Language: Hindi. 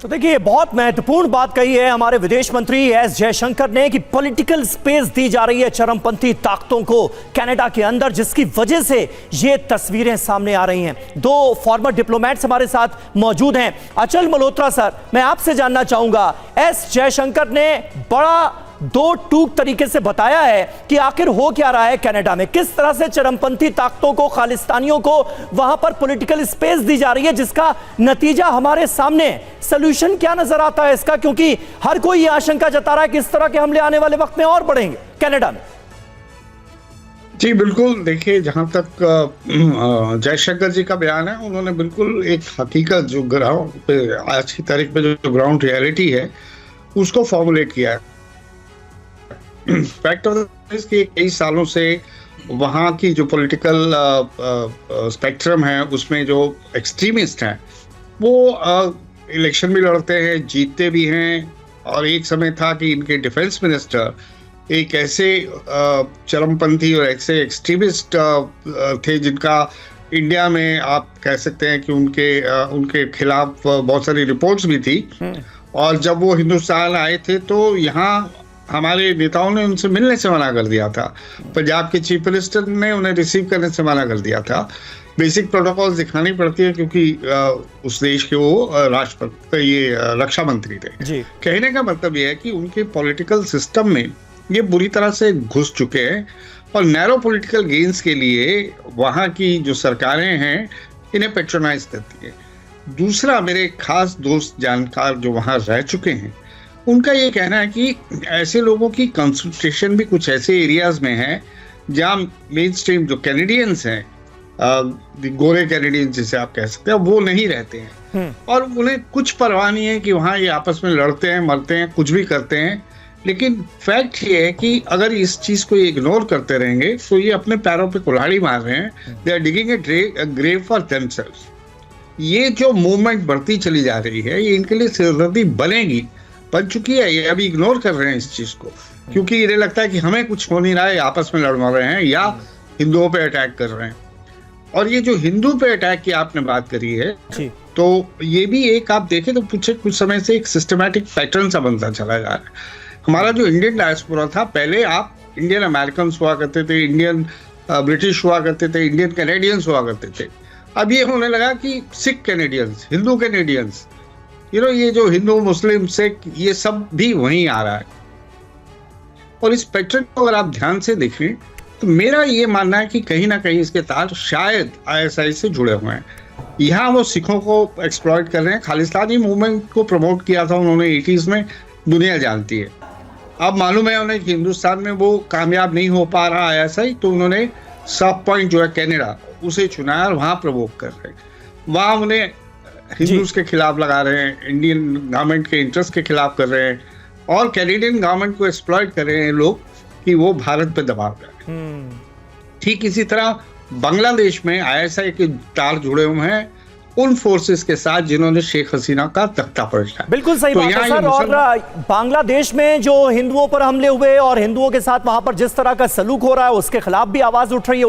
तो देखिए, बहुत महत्वपूर्ण बात कही है हमारे विदेश मंत्री एस जयशंकर ने कि पॉलिटिकल स्पेस दी जा रही है चरमपंथी ताकतों को कनाडा के अंदर, जिसकी वजह से ये तस्वीरें सामने आ रही हैं। दो फॉर्मर डिप्लोमेट्स हमारे साथ मौजूद हैं। अचल मल्होत्रा सर, मैं आपसे जानना चाहूंगा, एस जयशंकर ने बड़ा दो टूक तरीके से बताया है कि आखिर हो क्या रहा है कनाडा में, किस तरह से चरमपंथी ताकतों को, खालिस्तानियों को वहां पर पॉलिटिकल स्पेस दी जा रही है, जिसका नतीजा हमारे सामने। सॉल्यूशन क्या नजर आता है इसका, क्योंकि हर कोई यह आशंका जता रहा है कि इस तरह के हमले आने वाले वक्त में और बढ़ेंगे कनाडा में। जी बिल्कुल, देखिए, जहां तक जयशंकर जी का बयान है, उन्होंने बिल्कुल एक हकीकत जो ग्राउंड पे आज की तारीख पे जो ग्राउंड रियलिटी है उसको फॉर्मुलेट किया है। फैक्ट ऑफ द कि कई सालों से वहाँ की जो पॉलिटिकल स्पेक्ट्रम है उसमें जो एक्सट्रीमिस्ट हैं वो इलेक्शन भी लड़ते हैं, जीतते भी हैं। और एक समय था कि इनके डिफेंस मिनिस्टर एक ऐसे चरमपंथी और ऐसे एक्सट्रीमिस्ट थे जिनका इंडिया में आप कह सकते हैं कि उनके खिलाफ बहुत सारी रिपोर्ट्स भी थी। और जब वो हिंदुस्तान आए थे तो यहाँ हमारे नेताओं ने उनसे मिलने से मना कर दिया था। पंजाब के चीफ मिनिस्टर ने उन्हें रिसीव करने से मना कर दिया था। बेसिक प्रोटोकॉल्स दिखानी पड़ती है क्योंकि उस देश के वो राष्ट्रपति, ये रक्षा मंत्री थे। कहने का मतलब ये है कि उनके पॉलिटिकल सिस्टम में ये बुरी तरह से घुस चुके हैं और नैरो पॉलिटिकल गेन्स के लिए वहाँ की जो सरकारें हैं इन्हें पेट्रोनाइज करती है। दूसरा, मेरे खास दोस्त जानकार जो वहाँ रह चुके हैं उनका ये कहना है कि ऐसे लोगों की कंसंट्रेशन भी कुछ ऐसे एरियाज में है जहाँ मेन स्ट्रीम जो कैनेडियंस हैं, गोरे कैनेडियंस जिसे आप कह सकते हैं, वो नहीं रहते हैं और उन्हें कुछ परवाह नहीं है कि वहाँ ये आपस में लड़ते हैं, मरते हैं, कुछ भी करते हैं। लेकिन फैक्ट ये है कि अगर इस चीज़ को इग्नोर करते रहेंगे तो ये अपने पैरों पे कुल्हाड़ी मार रहे हैं। They are digging a grave for themselves. ये जो मूवमेंट बढ़ती चली जा रही है ये इनके लिए सिरदर्दी बन चुकी है। ये अभी इग्नोर कर रहे हैं इस चीज को क्योंकि इन्हें लगता है कि हमें कुछ हो नहीं रहा है, आपस में लड़ रहे हैं या हिंदुओं पे अटैक कर रहे हैं। और ये जो हिंदू पे अटैक की आपने बात करी है तो ये भी एक आप देखें तो पिछले कुछ समय से एक सिस्टमैटिक पैटर्न सा बनता चला जा रहा है। हमारा जो इंडियन डायस्पोरा था, पहले आप इंडियन अमेरिकन हुआ करते थे, इंडियन ब्रिटिश हुआ करते थे, इंडियन कैनेडियंस हुआ करते थे। अब ये होने लगा कि सिख कैनेडियंस, हिंदू कैनेडियंस, ये जो हिंदू मुस्लिम सिख ये सब भी वहीं आ रहा है। और इस पैटर्न को अगर आप ध्यान से देखें तो मेरा ये मानना है कि कहीं ना कहीं इसके तार शायद आईएसआई से जुड़े हुए हैं। यहाँ वो सिखों को एक्सप्लॉइट कर रहे हैं। खालिस्तानी मूवमेंट को प्रमोट किया था उन्होंने 80s में, दुनिया जानती है। अब मालूम है उन्हें कि हिंदुस्तान में वो कामयाब नहीं हो पा रहा आईएसआई, तो उन्होंने सब पॉइंट जो है कनाडा उसे चुना और वहाँ प्रवोक कर रहे हैं। वहाँ उन्हें हिंदूज के खिलाफ लगा रहे हैं, इंडियन गवर्नमेंट के इंटरेस्ट के खिलाफ कर रहे हैं और कैनेडियन गवर्नमेंट को एक्सप्लॉइट कर रहे हैं लोग कि वो भारत पे दबाव डालें। ठीक इसी तरह बांग्लादेश में आईएसआई के तार जुड़े हुए हैं उन फोर्सेस के साथ जिन्होंने शेख हसीना का तख्ता पलटा। बिल्कुल सही बात है सर। और बांग्लादेश में जो हिंदुओं पर हमले हुए और हिंदुओं के साथ वहां पर जिस तरह का सलूक हो रहा है उसके खिलाफ भी आवाज उठ रही है।